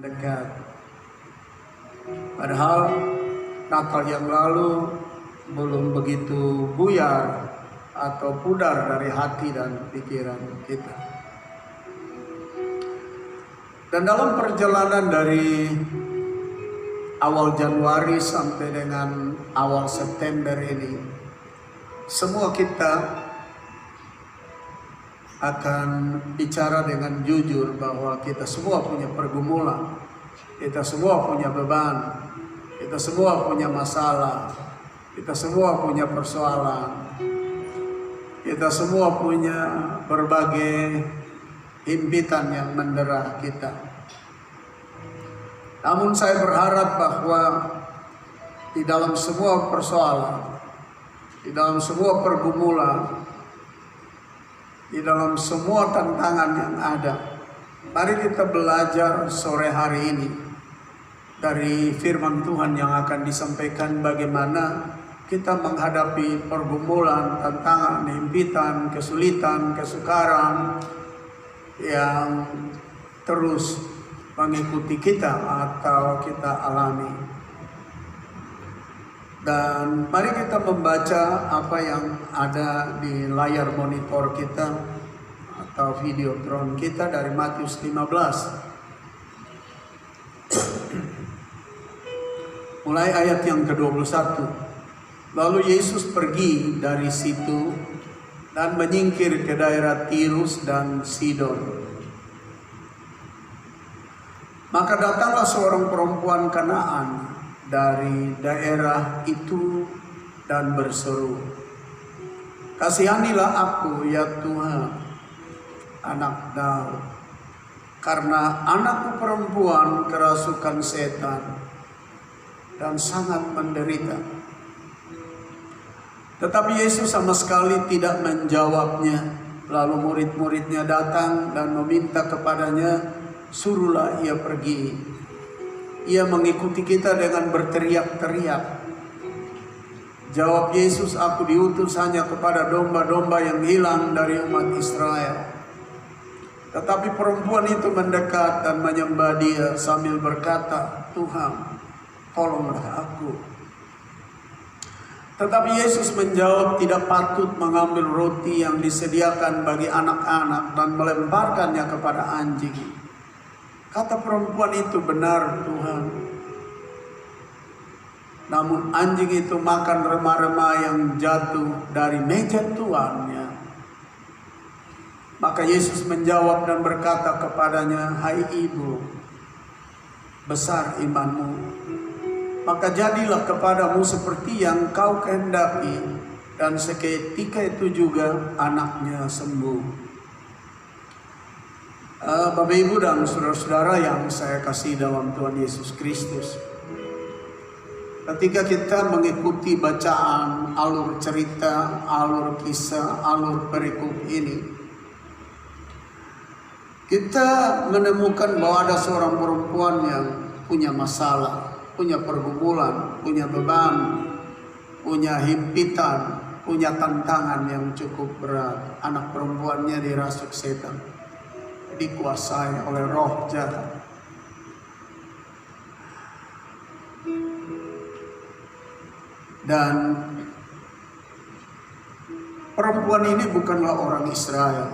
dekat. Padahal Natal yang lalu belum begitu buyar atau pudar dari hati dan pikiran kita. Dan dalam perjalanan dari awal Januari sampai dengan awal September ini, semua kita akan bicara dengan jujur bahwa kita semua punya pergumulan, kita semua punya beban, kita semua punya masalah, kita semua punya persoalan, kita semua punya berbagai himpitan yang mendera kita. Namun saya berharap bahwa di dalam semua persoalan, di dalam semua pergumulan, di dalam semua tantangan yang ada, mari kita belajar sore hari ini dari firman Tuhan yang akan disampaikan bagaimana kita menghadapi pergumulan, tantangan, himpitan, kesulitan, kesukaran yang terus mengikuti kita atau kita alami. Dan mari kita membaca apa yang ada di layar monitor kita atau videotron kita dari Matius 15. Mulai ayat yang ke-21. Lalu Yesus pergi dari situ dan menyingkir ke daerah Tirus dan Sidon. Maka datanglah seorang perempuan Kanaan dari daerah itu dan berseru, "Kasihanilah aku ya Tuhan, anak Daud, karena anakku perempuan kerasukan setan dan sangat menderita." Tetapi Yesus sama sekali tidak menjawabnya. Lalu murid-muridnya datang dan meminta kepadanya, "Suruhlah ia pergi." Ia mengikuti kita dengan berteriak-teriak. Jawab Yesus, "Aku diutus hanya kepada domba-domba yang hilang dari umat Israel." Tetapi perempuan itu mendekat dan menyembah Dia sambil berkata, "Tuhan, tolonglah aku." Tetapi Yesus menjawab, "Tidak patut mengambil roti yang disediakan bagi anak-anak dan melemparkannya kepada anjing." Kata perempuan itu, "Benar Tuhan." Namun anjing itu makan remah-remah yang jatuh dari meja tuannya. Maka Yesus menjawab dan berkata kepadanya, "Hai ibu, besar imanmu. Maka jadilah kepadamu seperti yang kau kehendaki." Dan seketika itu juga anaknya sembuh. Bapak Ibu dan saudara-saudara yang saya kasih dalam Tuhan Yesus Kristus, ketika kita mengikuti bacaan alur cerita, alur kisah, alur perikop ini, kita menemukan bahwa ada seorang perempuan yang punya masalah, punya pergumulan, punya beban, punya himpitan, punya tantangan yang cukup berat. Anak perempuannya dirasuk setan, dikuasai oleh roh jahat. Dan perempuan ini bukanlah orang Israel.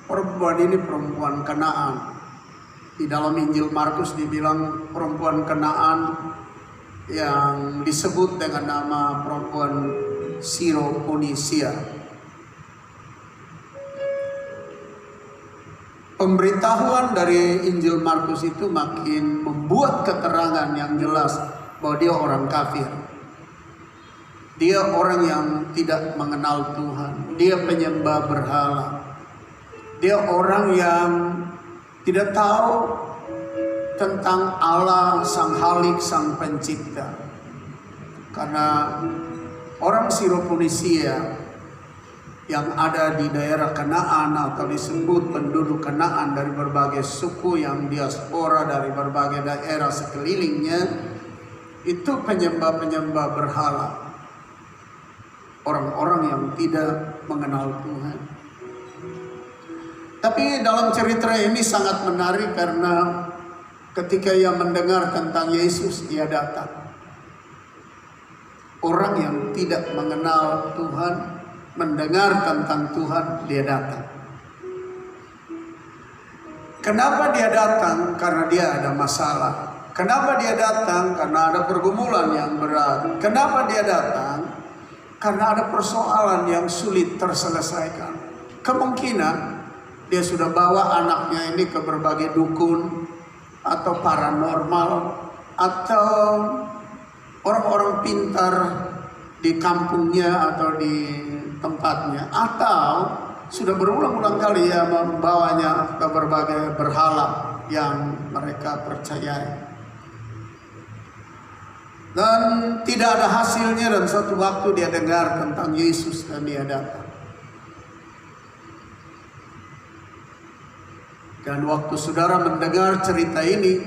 Perempuan ini perempuan Kanaan. Di dalam Injil Markus dibilang perempuan Kanaan yang disebut dengan nama perempuan Syrofonisia. Pemberitahuan dari Injil Markus itu makin membuat keterangan yang jelas bahwa dia orang kafir. Dia orang yang tidak mengenal Tuhan. Dia penyembah berhala. Dia orang yang tidak tahu tentang Allah, Sang Halik, Sang Pencipta. Karena orang Syrofonisia yang ada di daerah Kanaan atau disebut penduduk Kanaan dari berbagai suku yang diaspora dari berbagai daerah sekelilingnya, itu penyembah-penyembah berhala. Orang-orang yang tidak mengenal Tuhan. Tapi dalam cerita ini sangat menarik karena Ketika ia mendengar tentang Yesus, ia datang. Orang yang tidak mengenal Tuhan, mendengar tentang Tuhan, dia datang. Kenapa dia datang? Karena dia ada masalah. Kenapa dia datang? Karena ada pergumulan yang berat. Kenapa dia datang? Karena ada persoalan yang sulit terselesaikan. Kemungkinan dia sudah bawa anaknya ini ke berbagai dukun atau paranormal atau orang-orang pintar di kampungnya atau di tempatnya, atau sudah berulang-ulang kali ya membawanya ke berbagai berhala yang mereka percayai. Dan tidak ada hasilnya, dan suatu waktu dia dengar tentang Yesus dan dia datang. Dan waktu saudara mendengar cerita ini,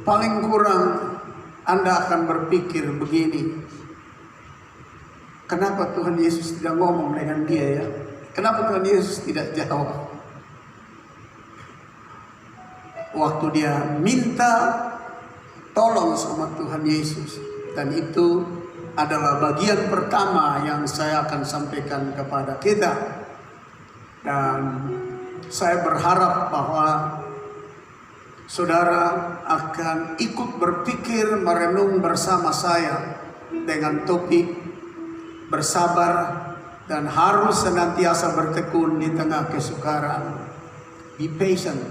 paling kurang Anda akan berpikir begini. Kenapa Tuhan Yesus tidak ngomong dengan dia ya? Kenapa Tuhan Yesus tidak jawab? Waktu dia minta tolong sama Tuhan Yesus. Dan itu adalah bagian pertama yang saya akan sampaikan kepada kita. Dan saya berharap bahwa saudara akan ikut berpikir, merenung bersama saya dengan topik bersabar dan harus senantiasa bertekun di tengah kesukaran. Be patient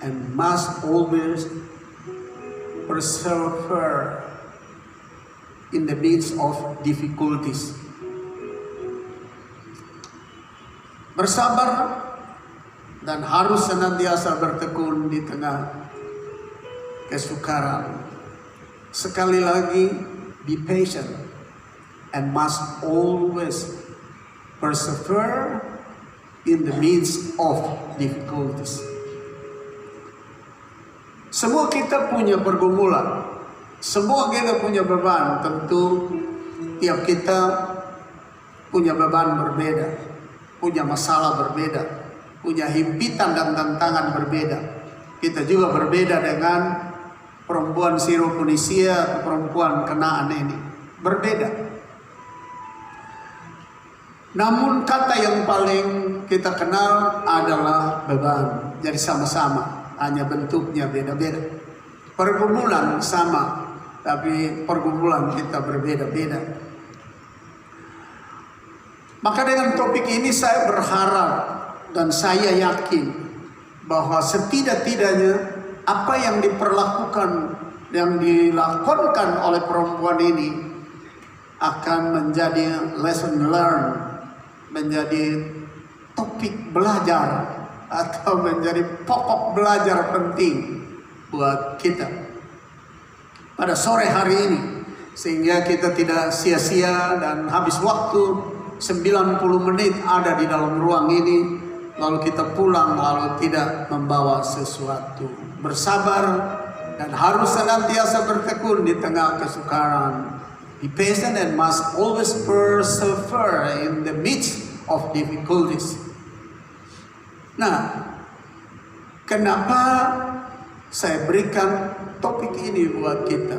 and must always persevere in the midst of difficulties. Bersabar dan harus senantiasa bertekun di tengah kesukaran. Sekali lagi, be patient and must always persevere in the midst of difficulties. Semua kita punya pergumulan, semua kita punya beban. Tentu tiap kita punya beban berbeda, punya masalah berbeda, punya himpitan dan tantangan berbeda. Kita juga berbeda dengan perempuan Syro-Fenisia atau perempuan Kanaan ini. Berbeda. Namun kata yang paling kita kenal adalah beban. Jadi sama-sama, hanya bentuknya beda-beda. Pergumulan sama, tapi pergumulan kita berbeda-beda. Maka dengan topik ini saya berharap dan saya yakin bahwa setidak-tidaknya apa yang dilakukan oleh perempuan ini akan menjadi lesson learned, menjadi topik belajar atau menjadi pokok belajar penting buat kita pada sore hari ini, sehingga kita tidak sia-sia dan habis waktu 90 menit ada di dalam ruang ini lalu kita pulang lalu tidak membawa sesuatu. Bersabar dan harus senantiasa bertekun di tengah kesukaran. Be patient and must always persevere in the midst of difficulties. Nah, kenapa saya berikan topik ini buat kita?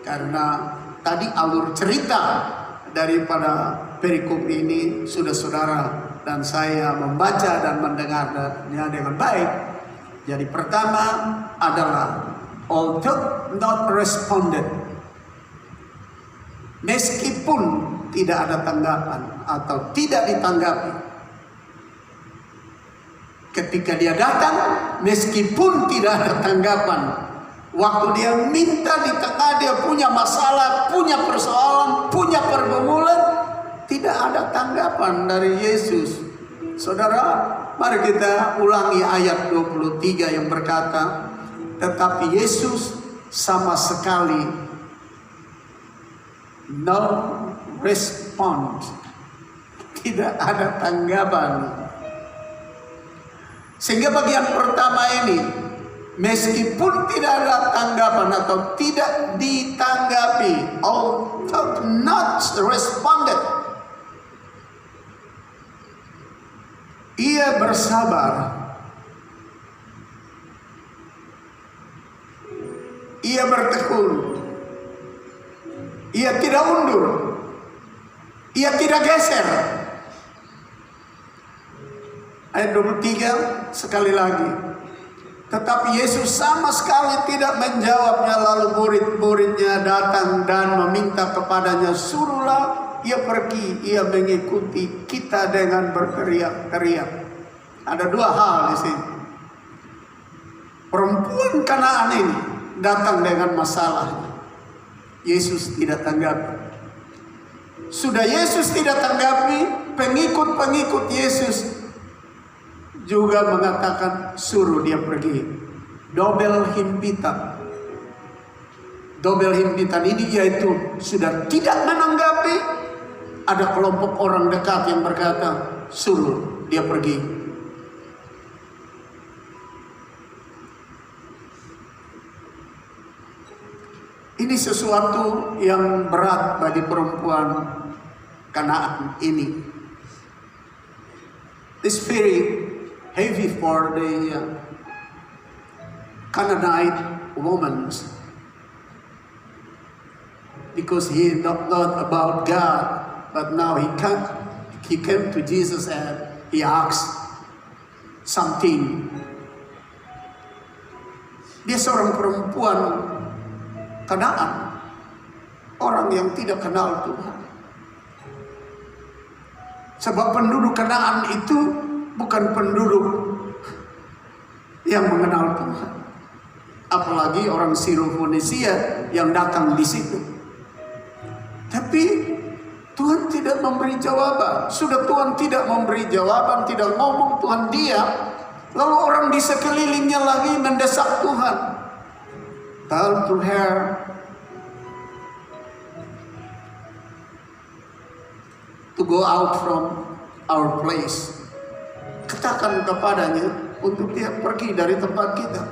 Karena tadi alur cerita daripada perikop ini sudah saudara dan saya membaca dan mendengarnya dengan baik. Jadi pertama adalah although not responded, meskipun tidak ada tanggapan atau tidak ditanggapi. Ketika dia datang, meskipun tidak ada tanggapan, waktu dia minta di tengah dia punya masalah, punya persoalan, punya pergumulan, tidak ada tanggapan dari Yesus. Saudara, mari kita ulangi ayat 23 yang berkata, tetapi Yesus sama sekali no respond, tidak ada tanggapan. Sehingga bagian pertama ini, meskipun tidak ada tanggapan atau tidak ditanggapi, although not responded, ia bersabar ia bertekun. Ia tidak undur. Ia tidak geser. Ayat 23 sekali lagi. Tetapi Yesus sama sekali tidak menjawabnya. Lalu murid-muridnya datang dan meminta kepadanya, suruhlah ia pergi. Ia mengikuti kita dengan berteriak-teriak. Ada dua hal di sini. Perempuan Kanaan ini datang dengan masalahnya. Yesus tidak tanggapi. Sudah Yesus tidak tanggapi, pengikut-pengikut Yesus juga mengatakan suruh dia pergi. Dobel himpitan. Dobel himpitan ini yaitu sudah tidak menanggapi. Ada kelompok orang dekat yang berkata suruh dia pergi. Ini sesuatu yang berat bagi perempuan Kanaan ini. It's very heavy for the Canaanite woman, because he not about God, but now he came to Jesus and he asked something. Dia seorang perempuan Kanaan, orang yang tidak kenal Tuhan. Sebab penduduk Kanaan itu bukan penduduk yang mengenal Tuhan. Apalagi orang Siro-Fonisia yang datang di situ. Tapi Tuhan tidak memberi jawaban. Sudah Tuhan tidak memberi jawaban, tidak ngomong, Tuhan diam. Lalu orang di sekelilingnya lagi mendesak Tuhan. Tell to her to go out from our place. Katakan kepadanya untuk dia pergi dari tempat kita.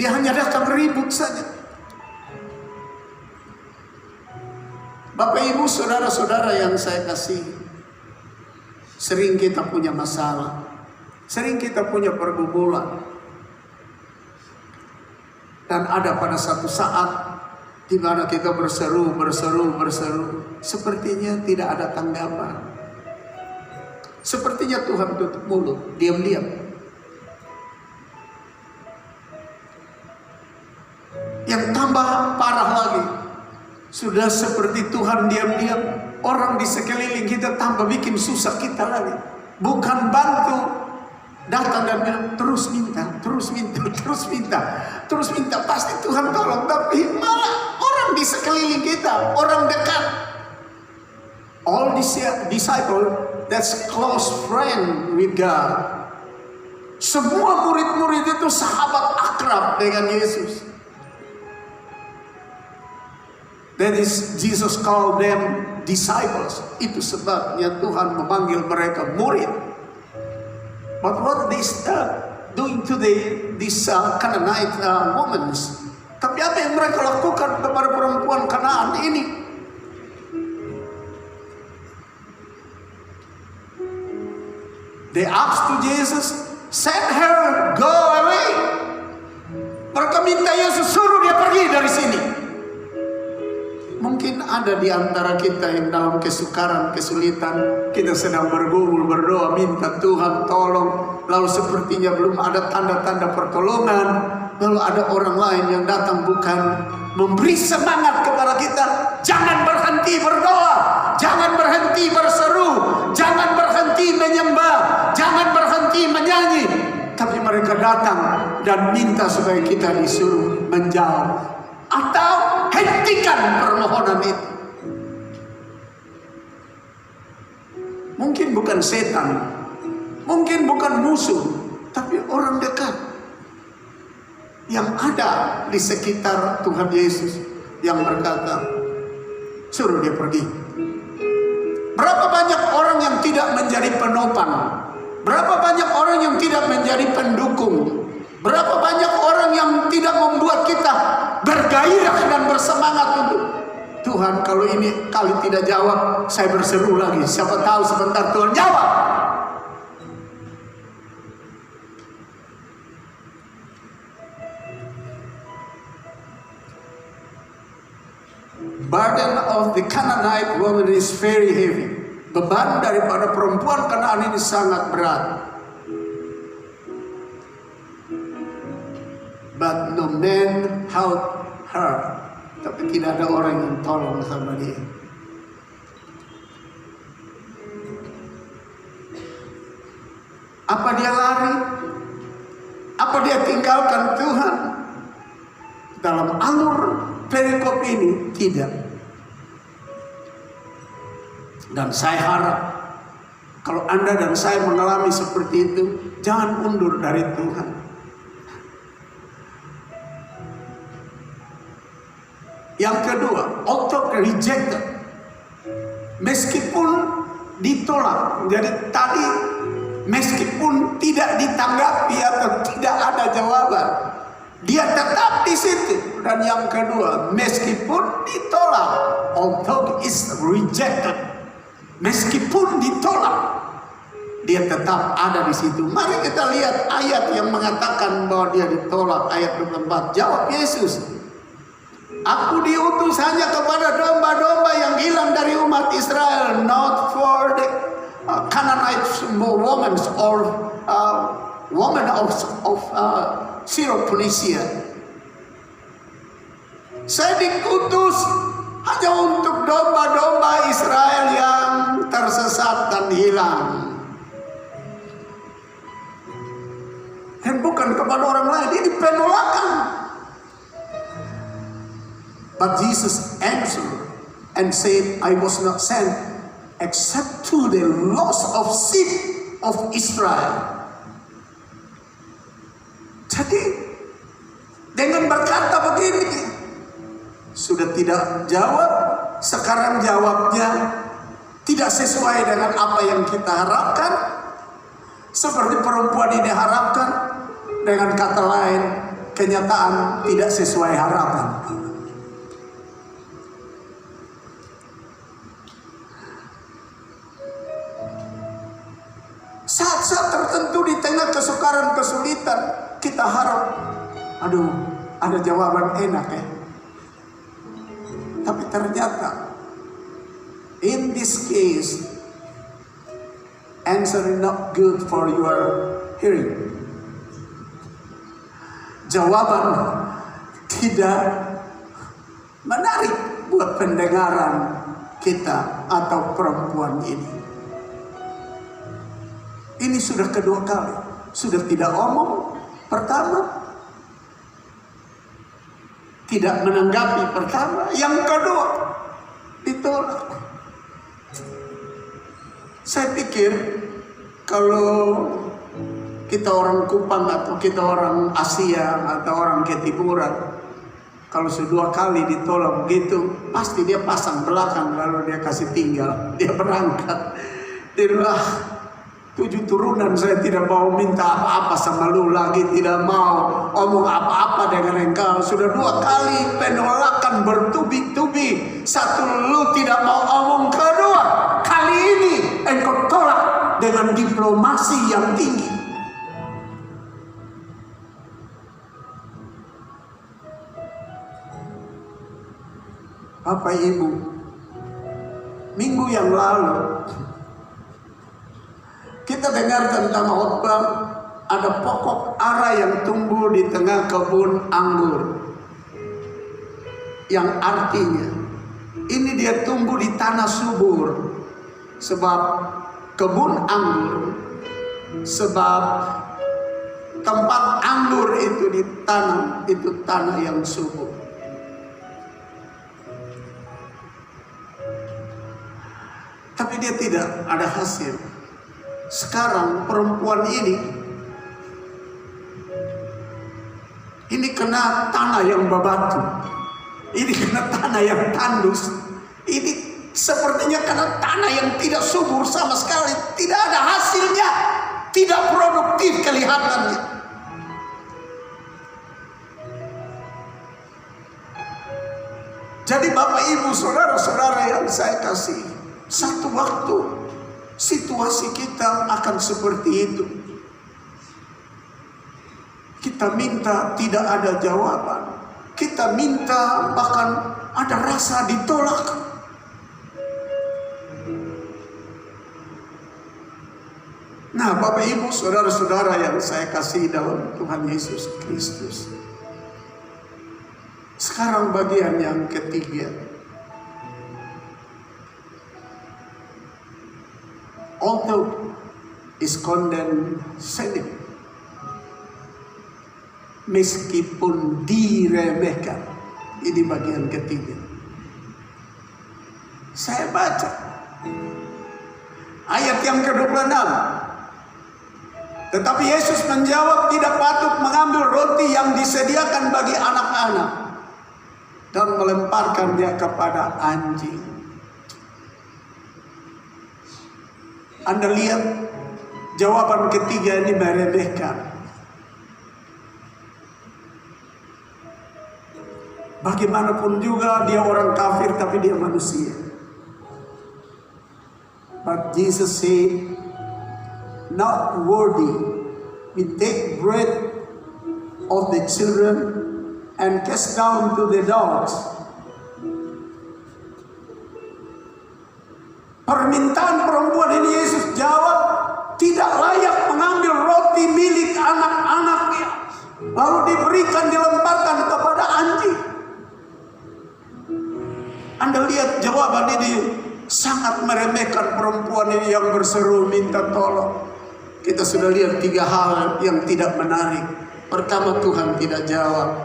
Dia hanya datang ribut saja. Bapak Ibu saudara-saudara yang saya kasih, sering kita punya masalah, sering kita punya pergumulan. Dan ada pada satu saat di mana kita berseru, sepertinya tidak ada tanggapan. Sepertinya Tuhan tutup mulut, diam-diam. Yang tambah parah lagi, sudah seperti Tuhan diam-diam, orang di sekeliling kita tambah bikin susah kita lagi. Bukan bantu, datang dan bilang terus minta, pasti Tuhan tolong. Tapi malah orang di sekeliling kita, orang dekat, all disciple that's close friend with God. Semua murid-murid itu sahabat akrab dengan Yesus. That is Jesus called them disciples. Itu sebabnya Tuhan memanggil mereka murid. But what they start doing to these Canaanite women? Tapi apa yang mereka lakukan kepada perempuan Kanaan ini? They asked to Jesus, send her, go away. Mereka minta Yesus suruh dia pergi dari sini. Mungkin ada di antara kita yang dalam kesukaran, kesulitan, kita sedang bergumul, berdoa, minta Tuhan tolong. Lalu sepertinya belum ada tanda-tanda pertolongan. Lalu ada orang lain yang datang bukan memberi semangat kepada kita. Jangan berhenti berdoa, jangan berhenti berseru, jangan berhenti menyembah, jangan berhenti menyanyi. Tapi mereka datang dan minta supaya kita disuruh menjauh. Atau hentikan permohonan itu. Mungkin bukan setan, mungkin bukan musuh, tapi orang dekat yang ada di sekitar Tuhan Yesus yang berkata, suruh dia pergi. Berapa banyak orang yang tidak menjadi penopang, berapa banyak orang yang tidak menjadi pendukung, berapa banyak orang yang tidak membuat kita bergairah dan bersemangat untuk Tuhan. Kalau ini kali tidak jawab, saya berseru lagi. Siapa tahu sebentar Tuhan jawab. burden of the Canaanite woman is very heavy. Beban daripada perempuan Kanaan ini sangat berat. But no man helped her. Tapi tidak ada orang yang tolong sama dia. Apa dia lari? Apa dia tinggalkan Tuhan? Dalam alur perikop ini tidak. Dan saya harap kalau Anda dan saya mengalami seperti itu, jangan mundur dari Tuhan. Yang kedua, although rejected, meskipun ditolak. Jadi tadi meskipun tidak ditanggapi atau tidak ada jawaban, dia tetap di situ. Dan yang kedua, meskipun ditolak, although is rejected, meskipun ditolak, dia tetap ada di situ. Mari kita lihat ayat yang mengatakan bahwa dia ditolak, ayat 24. Jawab Yesus, aku diutus hanya kepada domba-domba yang hilang dari umat Israel, not for the Canaanite women or women of Syrophoenicia. Saya dikutus hanya untuk domba-domba Israel yang tersesat dan hilang, dan bukan kepada orang lain. Ini penolakan. But Jesus answered and said, I was not sent except to the lost of sheep of Israel. Jadi dengan berkata begini, sudah tidak jawab, sekarang jawabnya tidak sesuai dengan apa yang kita harapkan. Seperti perempuan ini harapkan, dengan kata lain, kenyataan tidak sesuai harapan. Saat-saat tertentu di tengah kesukaran, kesulitan, kita harap, aduh, ada jawaban enak ya. Tapi ternyata, in this case, answer is not good for your hearing. Jawaban tidak menarik buat pendengaran kita atau perempuan ini. Ini sudah kedua kali. Sudah tidak omong pertama, tidak menanggapi pertama, yang kedua ditolak. Saya pikir kalau kita orang Kupang atau kita orang Asia atau orang Ketimuran, kalau sedua kali ditolak begitu, pasti dia pasang belakang lalu dia kasih tinggal, dia berangkat. Dia bilang, 7 turunan saya tidak mau minta apa-apa sama lu lagi, tidak mau omong apa-apa dengan engkau. Sudah 2 kali penolakan bertubi-tubi, 1 lu tidak mau omong, kedua kali ini engkau tolak dengan diplomasi yang tinggi. Bapak Ibu, minggu yang lalu kita dengar tentang khotbah ada pokok ara yang tumbuh di tengah kebun anggur, yang artinya ini dia tumbuh di tanah subur, sebab kebun anggur, sebab tempat anggur itu ditanam itu tanah yang subur. Tapi dia tidak ada hasil. Sekarang perempuan ini kena tanah yang berbatu, ini kena tanah yang tandus, ini sepertinya kena tanah yang tidak subur sama sekali, tidak ada hasilnya, tidak produktif kelihatannya. Jadi Bapak Ibu saudara-saudara yang saya kasih, satu waktu situasi kita akan seperti itu. Kita minta tidak ada jawaban. Kita minta bahkan ada rasa ditolak. Nah, Bapak Ibu, saudara-saudara yang saya kasih dalam Tuhan Yesus Kristus. Sekarang bagian yang ketiga. Although is condemned sinning. Meskipun diremehkan. Ini bagian ketiga. Saya baca ayat yang ke-26. Tetapi Yesus menjawab, tidak patut mengambil roti yang disediakan bagi anak-anak dan melemparkan dia kepada anjing. Anda lihat jawaban ketiga ini meremehkan. Bagaimanapun juga dia orang kafir, tapi dia manusia. But Jesus said, not worthy, we take bread of the children and cast down to the dogs. Permintaan perempuan ini Yesus jawab, tidak layak mengambil roti milik anak-anaknya lalu diberikan, dilemparkan kepada anjing. Anda lihat jawaban ini sangat meremehkan perempuan ini yang berseru minta tolong. Kita sudah lihat 3 hal yang tidak menarik. Pertama, Tuhan tidak jawab.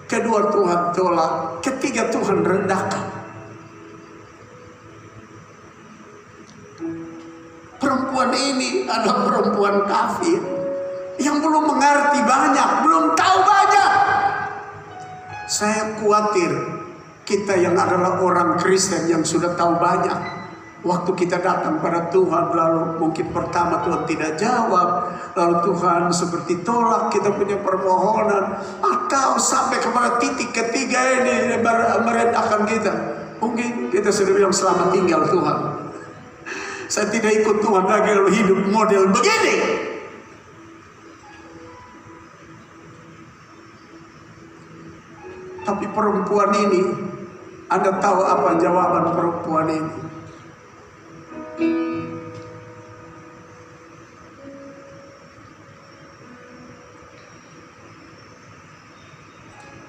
Kedua, Tuhan tolak. Ketiga, Tuhan rendahkan. Perempuan ini adalah perempuan kafir yang belum mengerti banyak, belum tahu banyak. Saya khawatir kita yang adalah orang Kristen yang sudah tahu banyak, waktu kita datang pada Tuhan, lalu mungkin pertama Tuhan tidak jawab, lalu Tuhan seperti tolak kita punya permohonan, atau sampai kepada titik ketiga ini merendahkan kita. Mungkin kita sudah bilang selamat tinggal Tuhan, saya tidak ikut Tuhan lagi, lalu hidup model begini. Tapi perempuan ini, Anda tahu apa jawaban perempuan ini?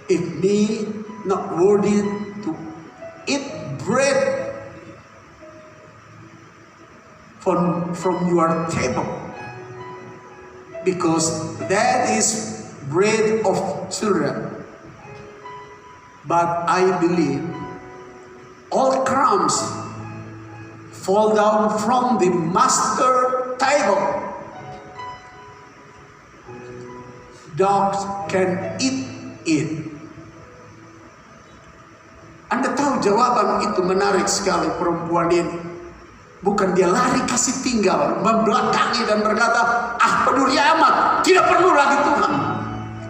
If me not worthy to eat bread from your table, because that is bread of children. But I believe all crumbs fall down from the master table. Dogs can eat it. Anda tahu jawaban itu menarik sekali perempuan ini. Bukan dia lari kasih tinggal, membelakangi dan berkata, peduli amat, tidak perlu lagi Tuhan.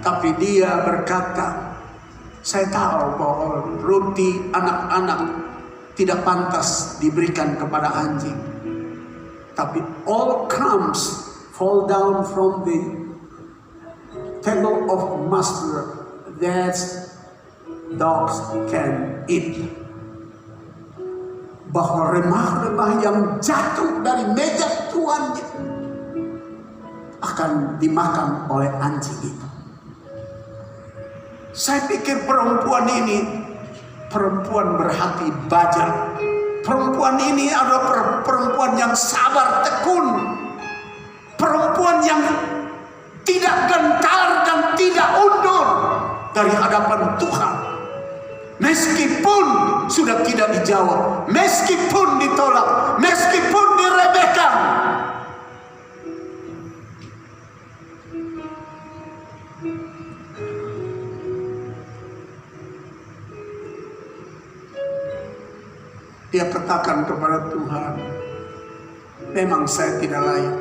Tapi dia berkata, saya tahu bahwa roti anak-anak tidak pantas diberikan kepada anjing. Tapi all crumbs fall down from the table of master that dogs can eat. Bahwa remah-remah yang jatuh dari meja tuannya akan dimakan oleh anjing itu. Saya pikir perempuan ini perempuan berhati baja. Perempuan ini adalah perempuan yang sabar tekun. Perempuan yang tidak gentar dan tidak undur dari hadapan Tuhan. Meskipun sudah tidak dijawab, meskipun ditolak, meskipun diremehkan. Dia katakan kepada Tuhan, memang saya tidak layak.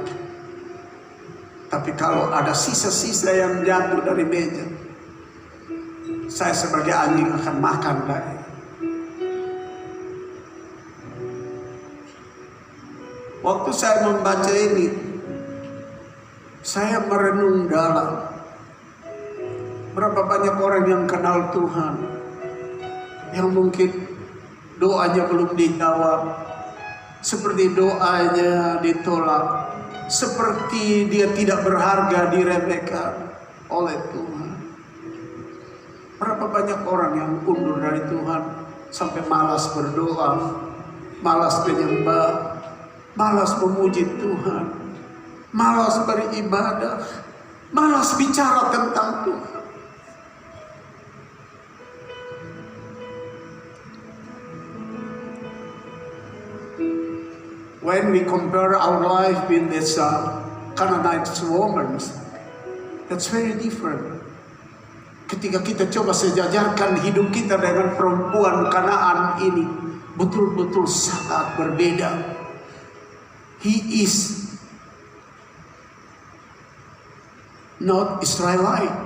Tapi kalau ada sisa-sisa yang jatuh dari meja, saya sebagai anjing akan makan dari. Waktu saya membaca ini, saya merenung dalam. Berapa banyak orang yang kenal Tuhan, yang mungkin doanya belum dijawab, seperti doanya ditolak, seperti dia tidak berharga diremehkan oleh Tuhan. Berapa banyak orang yang undur dari Tuhan sampai malas berdoa, malas menyembah, malas memuji Tuhan, malas beribadah, malas bicara tentang Tuhan. When we compare our life with this Canaanite woman, that's very different. Ketika kita coba sejajarkan hidup kita dengan perempuan Kanaan ini, betul-betul sangat berbeda. He is not Israelite.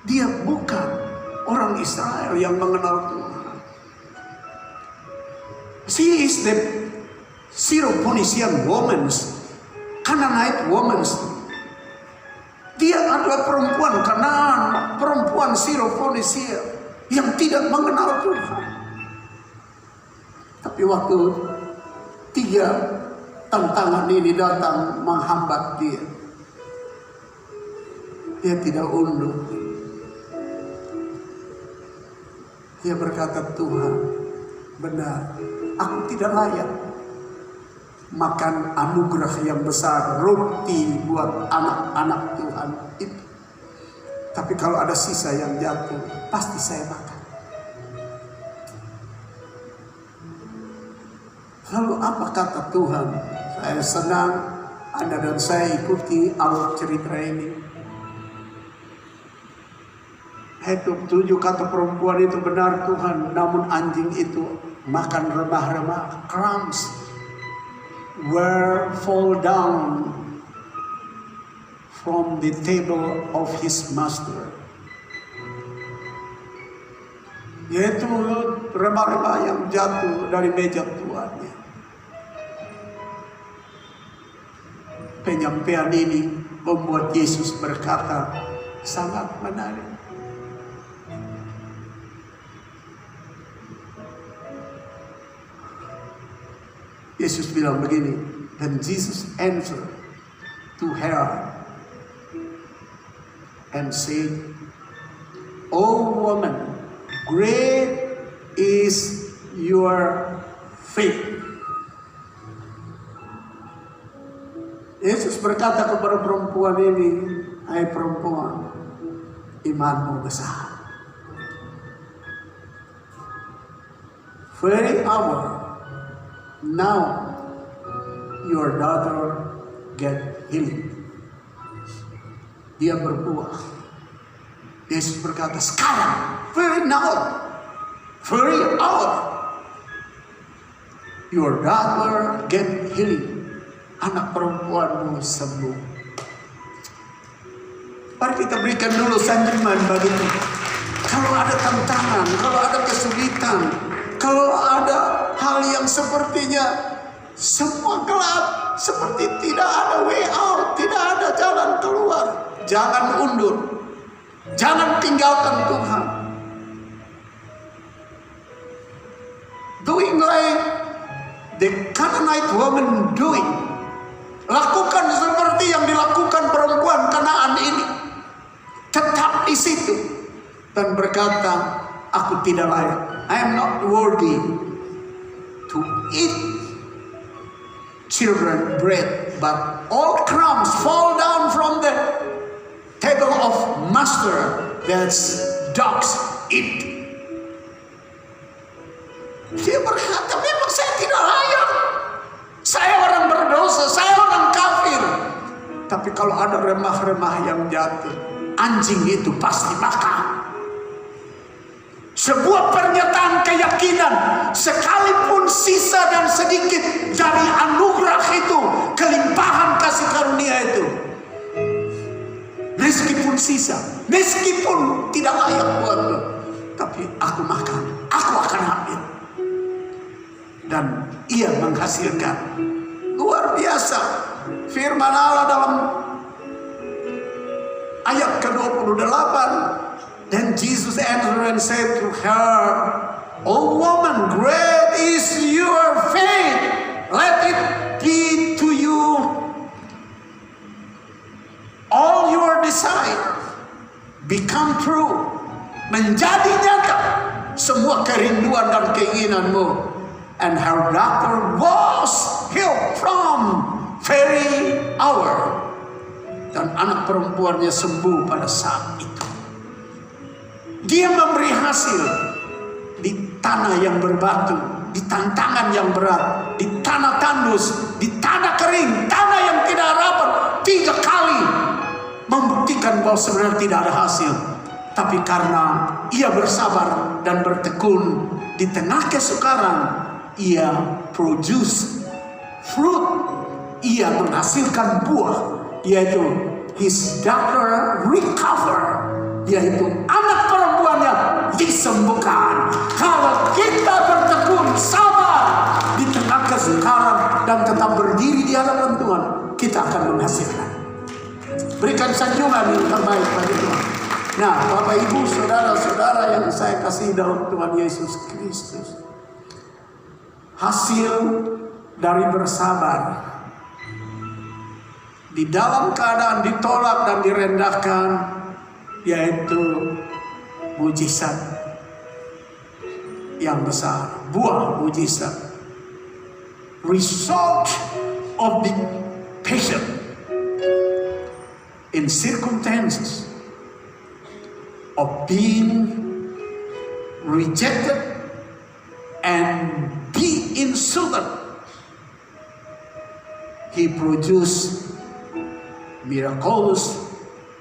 Dia bukan orang Israel yang mengenal Tuhan. She is the Syrophoenician woman, Canaanite woman. Dia adalah perempuan Kanaan, perempuan Syrophoenisia yang tidak mengenal Tuhan. Tapi waktu 3 tantangan ini datang menghambat dia, dia tidak undur. Dia berkata, Tuhan, benar, aku tidak layak makan anugerah yang besar, roti buat anak-anak Tuhan itu. Tapi kalau ada sisa yang jatuh, pasti saya makan. Lalu apa kata Tuhan? Saya senang Anda dan saya ikuti alur cerita ini. Hidup 7 kata perempuan itu benar Tuhan, namun anjing itu makan remah-remah, crumbs were fall down from the table of his master. Yaitu remah-remah yang jatuh dari meja tuannya. Penyampaian ini membuat Yesus berkata sangat menarik. Yesus bilang begini, dan Jesus answered to her and said, "O woman, great is your faith." Yesus berkata kepada perempuan ini, "Hai perempuan, imanmu besar. Very hour now your daughter get healing." Dia berbuah. Yesus berkata, sekarang, very now, very hour, your daughter get healing. Anak perempuanmu sembuh. Mari kita berikan dulu sanjungan bagi Tuhan. Kalau ada tantangan, kalau ada kesulitan, kalau ada hal yang sepertinya semua gelap, seperti tidak ada way out, tidak ada jalan keluar, jangan undur, jangan tinggalkan Tuhan. Doing like the Canaanite woman doing, lakukan seperti yang dilakukan perempuan Kanaan ini, tetap di situ dan berkata, aku tidak layak, I am not worthy to eat children bread, but all crumbs fall down from the table of master, that's dogs eat. Dia berkata, memang saya tidak layak, saya orang berdosa, saya orang kafir, tapi kalau ada remah-remah yang jatuh, anjing itu pasti makan. Sebuah pernyataan keyakinan, sekalipun sisa dan sedikit dari anugerah itu, kelimpahan kasih karunia itu, meskipun sisa, meskipun tidak layak buatku, tapi aku makan, aku akan ambil. Dan ia menghasilkan luar biasa. Firman Allah dalam ayat ke-28, then Jesus answered and said to her, "O woman, great is your faith. Let it be to you all your desire become true." Menjadi nyata semua kerinduan dan keinginanmu. And her daughter was healed from very hour. Dan anak perempuannya sembuh pada saat itu. Dia memberi hasil di tanah yang berbatu, di tantangan yang berat, di tanah tandus, di tanah kering, tanah yang tidak rapat. 3 kali membuktikan bahwa sebenarnya tidak ada hasil. Tapi karena ia bersabar dan bertekun di tengah kesukaran, ia produce fruit, ia menghasilkan buah, yaitu his daughter recover, yaitu anak perempuannya disembuhkan. Kalau kita bertekun, sabar di tengah kesukaran dan tetap berdiri di hadapan Tuhan, kita akan menghasilkan. Berikan sanjungan yang terbaik bagi Tuhan. Nah, Bapak Ibu, saudara-saudara yang saya kasih dalam Tuhan Yesus Kristus, hasil dari bersabar di dalam keadaan ditolak dan direndahkan, yaitu mujizat yang besar, buah mujizat, result of the patient in circumstances of being rejected and be insulted. He produced miraculous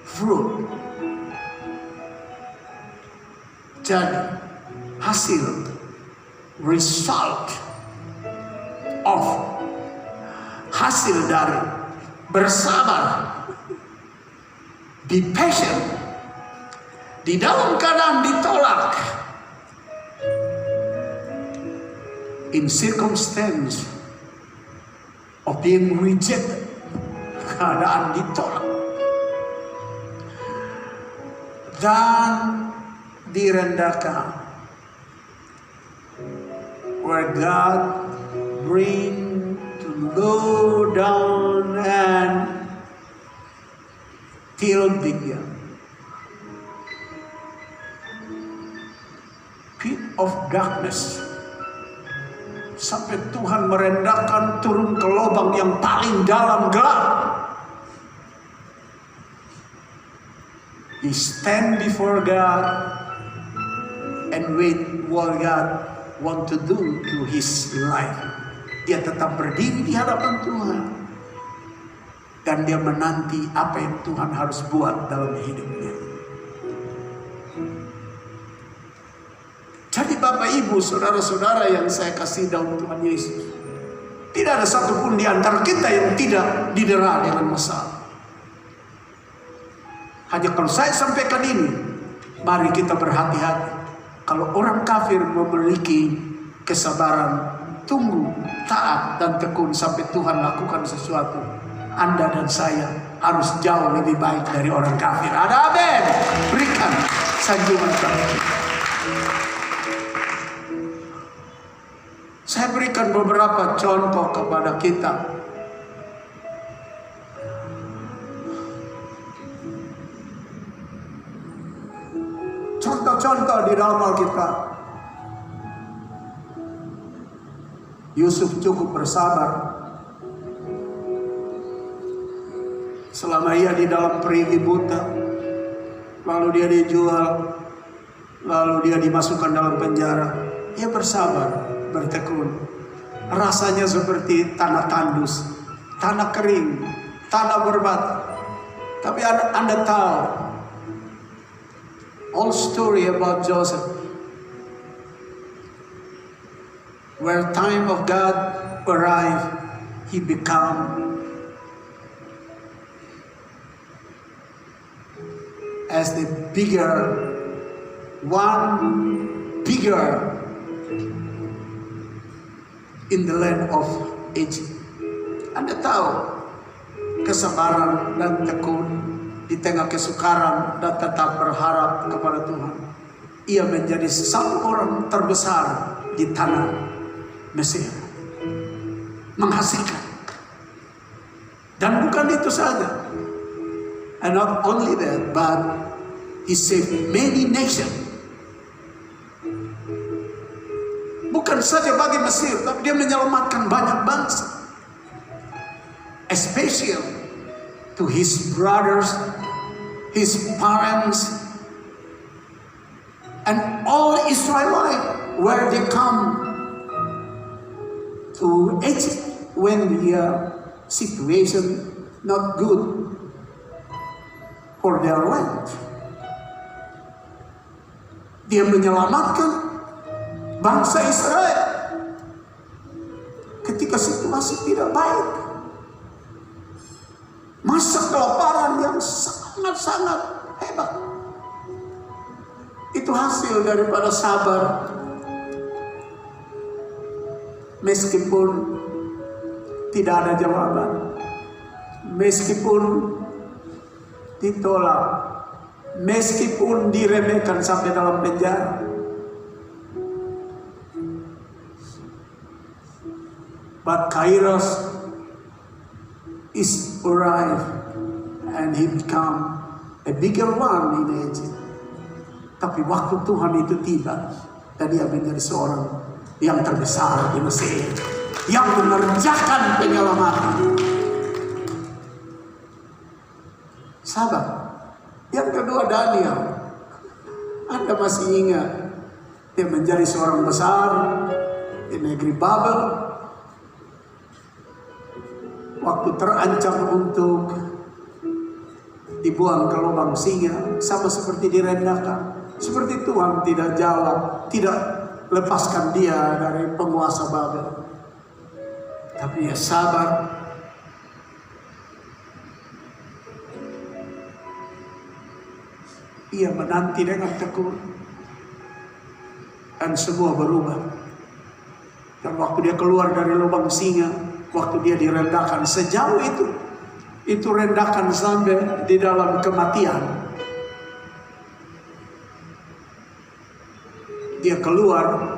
fruit. Jadi hasil, result of, hasil dari bersabar, be patient di dalam keadaan ditolak, in circumstance of being rejected, keadaan ditolak dan direndahkan, where God bring to low down and till begin. Pit of darkness, sampai Tuhan merendahkan turun ke lubang yang paling dalam gelap. He stand before God and wait what God want to do to his life. Dia tetap berdiri di hadapan Tuhan dan dia menanti apa yang Tuhan harus buat dalam hidupnya. Jadi Bapak Ibu, saudara-saudara yang saya kasih dalam Tuhan Yesus, tidak ada satupun di antara kita yang tidak didera dengan masalah. Hanya kalau saya sampaikan ini, mari kita berhati-hati. Kalau orang kafir memiliki kesabaran, tunggu, taat dan tekun sampai Tuhan lakukan sesuatu, Anda dan saya harus jauh lebih baik dari orang kafir. Ada amin. Berikan sanjungan kami. Saya berikan beberapa contoh kepada kita. Contoh-contoh di dalam Alkitab. Yusuf cukup bersabar selama ia di dalam perigi buta, lalu dia dijual, lalu dia dimasukkan dalam penjara. Ia bersabar, bertekun. Rasanya seperti tanah tandus, tanah kering, tanah berbatu. Tapi Anda tahu, all story about Joseph, where time of God arrived, he become as the bigger in the land of Egypt. Anda tahu kesabaran dan tekun di tengah kesukaran dan tetap berharap kepada Tuhan. ia menjadi satu orang terbesar di tanah Mesir. Menghasilkan. Dan bukan itu saja. And not only that, but he saved many nations. Bukan saja bagi Mesir, tapi dia menyelamatkan banyak bangsa. Especially to his brothers, his parents, and all Israelites where they come to Egypt when the situation not good for their land. Dia menyelamatkan bangsa Israel ketika situasi tidak baik. Masa kelaparan yang sangat-sangat hebat. Itu hasil daripada sabar. Meskipun tidak ada jawaban. Meskipun ditolak. Meskipun diremehkan sampai dalam penjara. But Kairos is arrived and he become a bigger one in Egypt. Tapi waktu Tuhan itu tiba dan dia menjadi seorang yang terbesar di Mesir, yang mengerjakan penyelamatan. Sahabat, yang kedua Daniel. Anda masih ingat dia menjadi seorang besar di negeri Babel. Waktu terancam untuk dibuang ke lubang singa, sama seperti direndahkan. Seperti Tuhan tidak jawab, tidak lepaskan dia dari penguasa Babel. Tapi dia sabar. Ia menanti dengan tekun. Dan semua berubah. Dan waktu dia keluar dari lubang singa, waktu dia direndahkan sejauh itu rendahkan sampai di dalam kematian. Dia keluar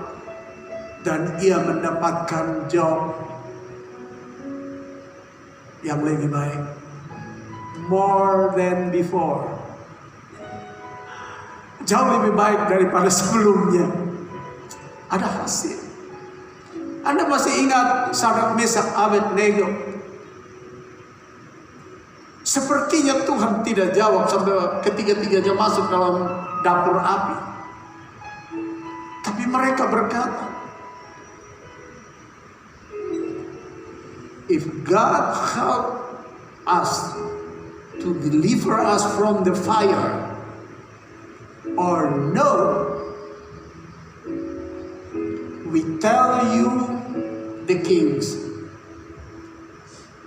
dan ia mendapatkan job yang lebih baik, more than before, jauh lebih baik daripada sebelumnya. Ada hasil. Anda masih ingat Sadrak, Mesak, Abednego? Sepertinya Tuhan tidak jawab sampai ketiga-tiganya masuk dalam dapur api. Tapi mereka berkata, if God help us to deliver us from the fire, or no, we tell you the kings,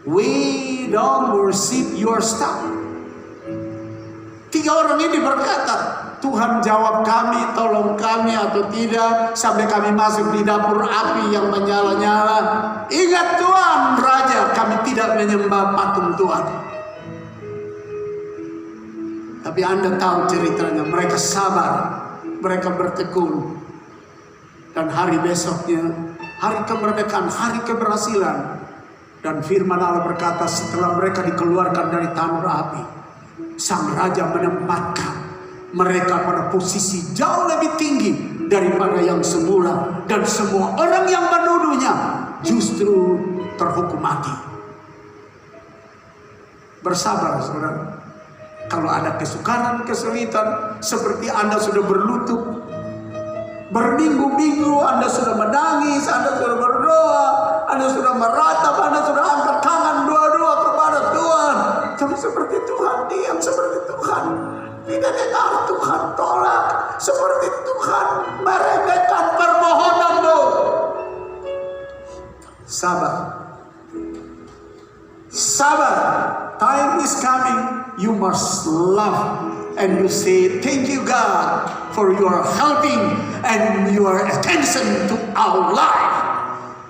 we don't worship your stuff. Tiga orang ini berkata, Tuhan jawab kami, tolong kami atau tidak, sampai kami masuk di dapur api yang menyala-nyala. Ingat Tuhan Raja, kami tidak menyembah patung Tuhan. Tapi Anda tahu ceritanya, mereka sabar, mereka bertekun. Dan hari besoknya, hari kemerdekaan, hari keberhasilan. Dan firman Allah berkata, setelah mereka dikeluarkan dari tanur api, sang Raja menempatkan mereka pada posisi jauh lebih tinggi daripada yang semula. Dan semua orang yang menuduhnya justru terhukum mati. Bersabar, saudara. Kalau ada kesukaran, kesulitan, seperti Anda sudah berlutut, berminggu-minggu Anda sudah menangis, Anda sudah berdoa, Anda sudah meratap, Anda sudah angkat tangan doa-doa kepada Tuhan. Tapi seperti Tuhan diam, seperti Tuhan tidak dengar, Tuhan tolak, seperti Tuhan meremehkan permohonanmu. Sabar. Sabar. Time is coming. You must love. And you say, thank you God for your helping and your attention to our life.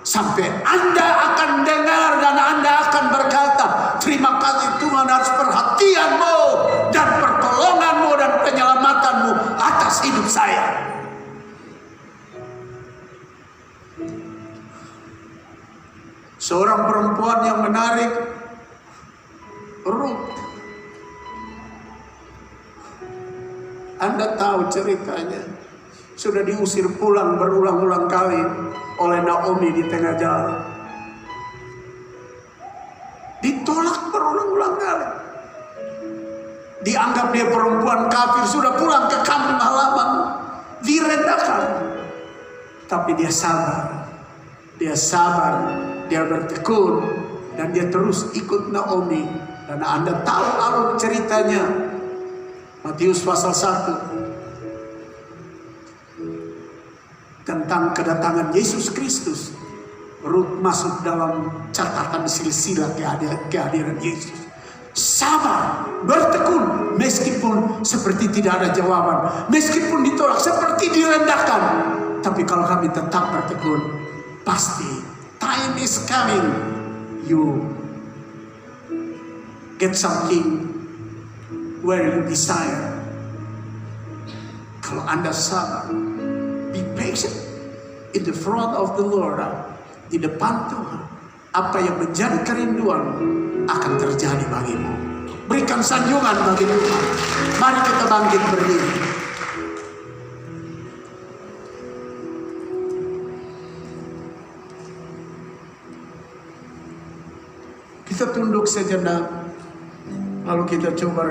Sampai Anda akan dengar dan Anda akan berkata, terima kasih Tuhan atas perhatianmu dan pertolonganmu dan penyelamatanmu atas hidup saya. seorang perempuan yang menarik Rut. Anda tahu ceritanya. Sudah diusir pulang berulang-ulang kali oleh Naomi di tengah jalan. Ditolak berulang-ulang kali. Dianggap dia perempuan kafir, sudah pulang ke kampung halaman, direndahkan. Tapi dia sabar. Dia sabar, dia bertekun, dan dia terus ikut Naomi. Dan Anda tahu alur ceritanya. Matius pasal 1. Tentang kedatangan Yesus Kristus. Rut masuk dalam catatan silsilah kehadiran Yesus. Sabar, bertekun, meskipun seperti tidak ada jawaban. Meskipun ditolak, seperti direndahkan. Tapi kalau kami tetap bertekun, pasti time is coming. You get something where you desire. Kalau Anda sabar, be patient in the front of the Lord, di depan Tuhan. Apa yang menjadi kerinduan akan terjadi bagimu. Berikan sanjungan bagi Tuhan. Mari kita bangkit berdiri. Kita tunduk sejenak, lalu kita coba